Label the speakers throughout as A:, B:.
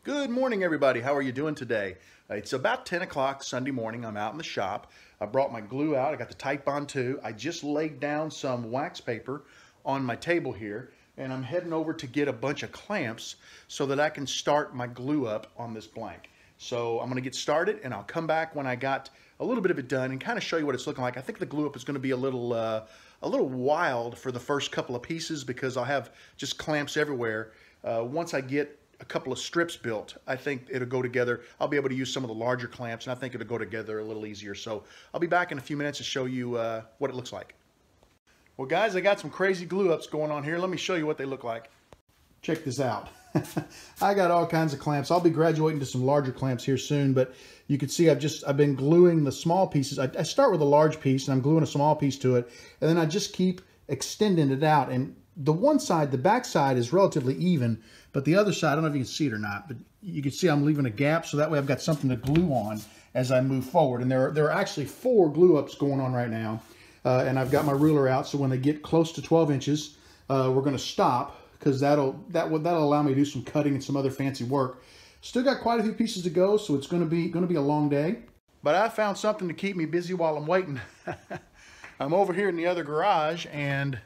A: Good morning, everybody. How are you doing today? It's about 10 o'clock Sunday morning. I'm out in the shop. I brought my glue out. I got the Titebond 2. I just laid down some wax paper on my table here, and I'm heading over to get a bunch of clamps so that I can start my glue up on this blank. So I'm going to get started, and I'll come back when I got a little bit of it done and kind of show you what it's looking like. I think the glue up is going to be a little wild for the first couple of pieces because I'll have just clamps everywhere. Once I get a couple of strips built, I think it'll go together. I'll be able to use some of the larger clamps, and I think it'll go together a little easier. So I'll be back in a few minutes to show you what it looks like. Well, guys, I got some crazy glue ups going on here. Let me show you what they look like. Check this out. I got all kinds of clamps. I'll be graduating to some larger clamps here soon, but you can see I've been gluing the small pieces. I start with a large piece, and I'm gluing a small piece to it, and then I just keep extending it out. And the one side, the back side, is relatively even, but the other side, I don't know if you can see it or not, but you can see I'm leaving a gap, so that way I've got something to glue on as I move forward. And there are actually 4 glue ups going on right now, and I've got my ruler out, so when they get close to 12 inches, we're going to stop, because that'll allow me to do some cutting and some other fancy work. Still got quite a few pieces to go, so it's going to be a long day. But I found something to keep me busy while I'm waiting. I'm over here in the other garage, and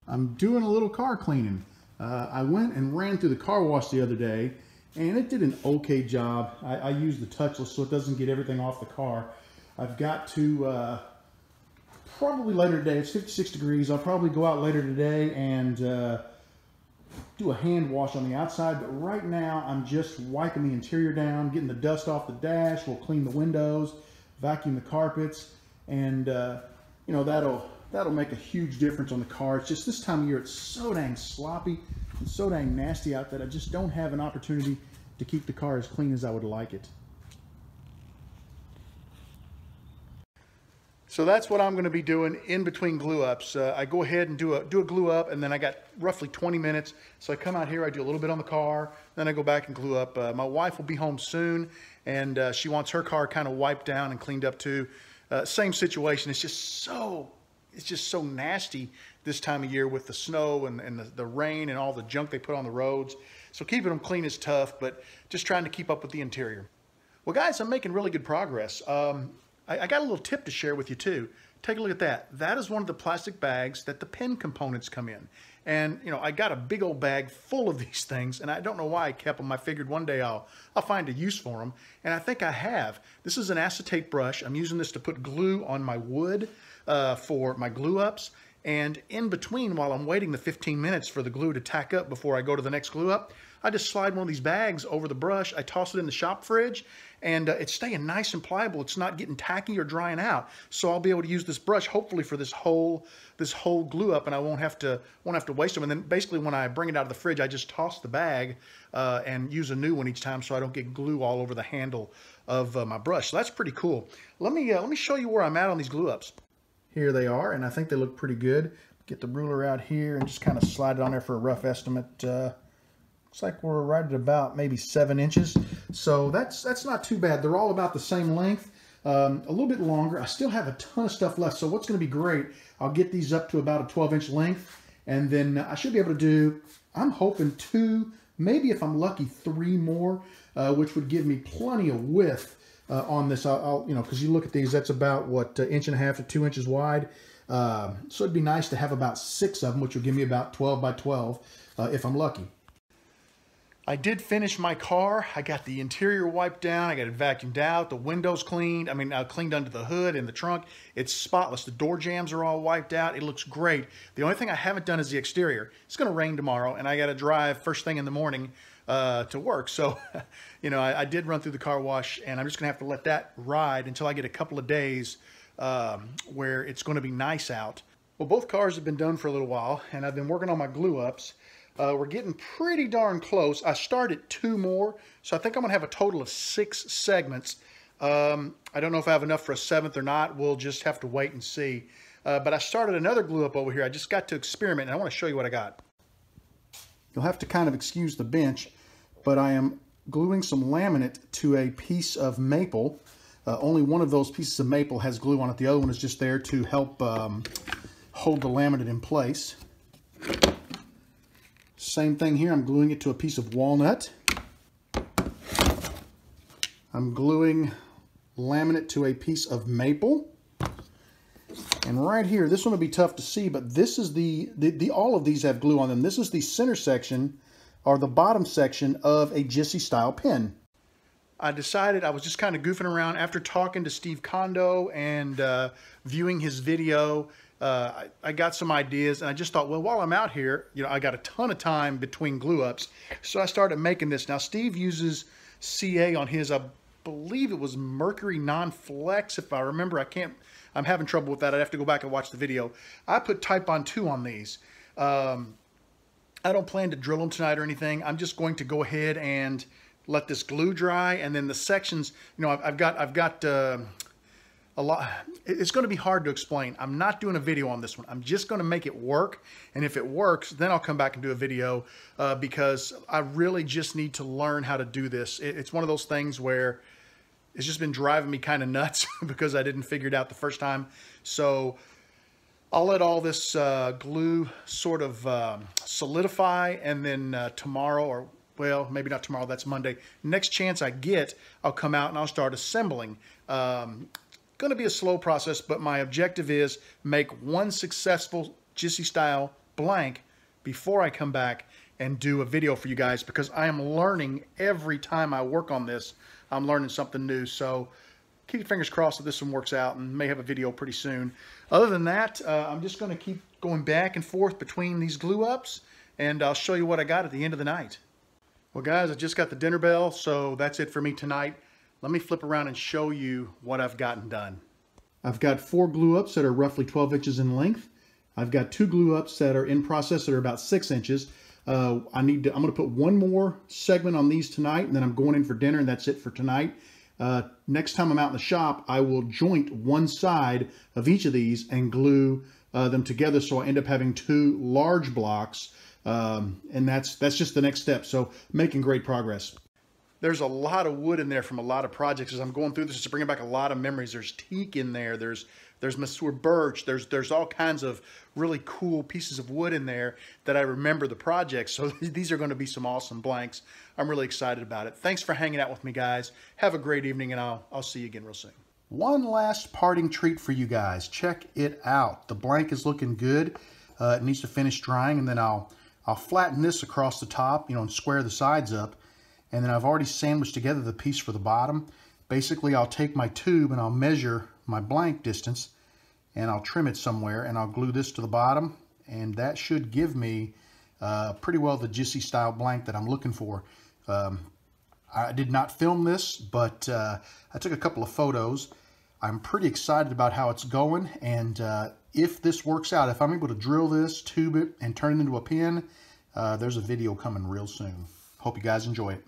A: I'm doing a little car cleaning. I went and ran through the car wash the other day, and it did an okay job. I used the touchless so it doesn't get everything off the car. I've got to probably later today. It's 56 degrees. I'll probably go out later today and do a hand wash on the outside, but right now I'm just wiping the interior down, getting the dust off the dash. We'll clean the windows, vacuum the carpets, and you know, that'll make a huge difference on the car. It's just this time of year, it's so dang sloppy and so dang nasty out that I just don't have an opportunity to keep the car as clean as I would like it. So that's what I'm going to be doing in between glue ups. I go ahead and do a glue up, and then I got roughly 20 minutes. So I come out here, I do a little bit on the car, then I go back and glue up. My wife will be home soon, and she wants her car kind of wiped down and cleaned up too. Same situation. It's just so nasty this time of year with the snow and the rain and all the junk they put on the roads. So keeping them clean is tough, but just trying to keep up with the interior. Well, guys, I'm making really good progress. I got a little tip to share with you too. Take a look at that. That is one of the plastic bags that the pen components come in. And, you know, I got a big old bag full of these things, and I don't know why I kept them. I figured one day I'll find a use for them, and I think I have. This is an acetate brush. I'm using this to put glue on my wood for my glue ups. And in between, while I'm waiting the 15 minutes for the glue to tack up before I go to the next glue up, I just slide one of these bags over the brush. I toss it in the shop fridge, and it's staying nice and pliable. It's not getting tacky or drying out. So I'll be able to use this brush hopefully for this whole glue up, and I won't have to waste them. And then basically when I bring it out of the fridge, I just toss the bag and use a new one each time so I don't get glue all over the handle of my brush. So that's pretty cool. Let me show you where I'm at on these glue ups. Here they are, and I think they look pretty good. Get the ruler out here and just kind of slide it on there for a rough estimate. Looks like we're right at about maybe 7 inches. So that's not too bad. They're all about the same length, a little bit longer. I still have a ton of stuff left. So what's going to be great, I'll get these up to about a 12-inch length, and then I should be able to do, I'm hoping 2, maybe if I'm lucky 3 more, which would give me plenty of width on this. I'll you know, because you look at these, that's about what, 1.5 inches to 2 inches wide. So it'd be nice to have about 6 of them, which will give me about 12 by 12 if I'm lucky. I did finish my car. I got the interior wiped down. I got it vacuumed out. The windows cleaned. I mean, I cleaned under the hood and the trunk. It's spotless. The door jambs are all wiped out. It looks great. The only thing I haven't done is the exterior. It's going to rain tomorrow, and I got to drive first thing in the morning to work. So, you know, I did run through the car wash, and I'm just going to have to let that ride until I get a couple of days where it's going to be nice out. Well, both cars have been done for a little while, and I've been working on my glue ups. We're getting pretty darn close. I started 2 more, so I think I'm going to have a total of 6 segments. I don't know if I have enough for a 7th or not. We'll just have to wait and see. But I started another glue up over here. I just got to experiment, and I want to show you what I got. You'll have to kind of excuse the bench, but I am gluing some laminate to a piece of maple. Only one of those pieces of maple has glue on it. The other one is just there to help hold the laminate in place. Same thing here, I'm gluing it to a piece of walnut. I'm gluing laminate to a piece of maple. And right here, this one will be tough to see, but this is all of these have glue on them. This is the center section, or the bottom section of a Jitsi style pin. I decided I was just kind of goofing around after talking to Steve Kondo and viewing his video. I got some ideas, and I just thought, well, while I'm out here, you know, I got a ton of time between glue ups, so I started making this. Now, Steve uses CA on his, I believe it was Mercury Non-Flex, if I remember. I'm having trouble with that. I'd have to go back and watch the video. I put Titebond 2 on these. I don't plan to drill them tonight or anything. I'm just going to go ahead and let this glue dry, and then the sections, you know, I've got a lot. It's going to be hard to explain. I'm not doing a video on this one. I'm just going to make it work, and if it works, then I'll come back and do a video because I really just need to learn how to do this. It's one of those things where it's just been driving me kind of nuts because I didn't figure it out the first time. So I'll let all this glue sort of solidify, and then tomorrow, or well, maybe not tomorrow, that's Monday. Next chance I get, I'll come out and I'll start assembling. Going to be a slow process, but my objective is make one successful Jitsi style blank before I come back and do a video for you guys, because I am learning every time I work on this. I'm learning something new. So keep your fingers crossed that this one works out, and may have a video pretty soon. Other than that, I'm just going to keep going back and forth between these glue ups, and I'll show you what I got at the end of the night. Well, guys, I just got the dinner bell, so that's it for me tonight. Let me flip around and show you what I've gotten done. I've got 4 glue ups that are roughly 12 inches in length. I've got 2 glue ups that are in process that are about 6 inches. I'm going to put one more segment on these tonight, and then I'm going in for dinner, and that's it for tonight. Next time I'm out in the shop, I will joint one side of each of these and glue them together, so I end up having 2 large blocks. And that's just the next step. So making great progress. There's a lot of wood in there from a lot of projects. As I'm going through this, it's bringing back a lot of memories. There's teak in there. There's Mesur birch. There's all kinds of really cool pieces of wood in there that I remember the projects. So these are going to be some awesome blanks. I'm really excited about it. Thanks for hanging out with me, guys. Have a great evening, and I'll see you again real soon. One last parting treat for you guys. Check it out. The blank is looking good. It needs to finish drying, and then I'll flatten this across the top, you know, and square the sides up. And then I've already sandwiched together the piece for the bottom. Basically, I'll take my tube and I'll measure my blank distance, and I'll trim it somewhere, and I'll glue this to the bottom. And that should give me pretty well the Jitsi style blank that I'm looking for. I did not film this, but I took a couple of photos. I'm pretty excited about how it's going, and if this works out, if I'm able to drill this, tube it, and turn it into a pin, there's a video coming real soon. Hope you guys enjoy it.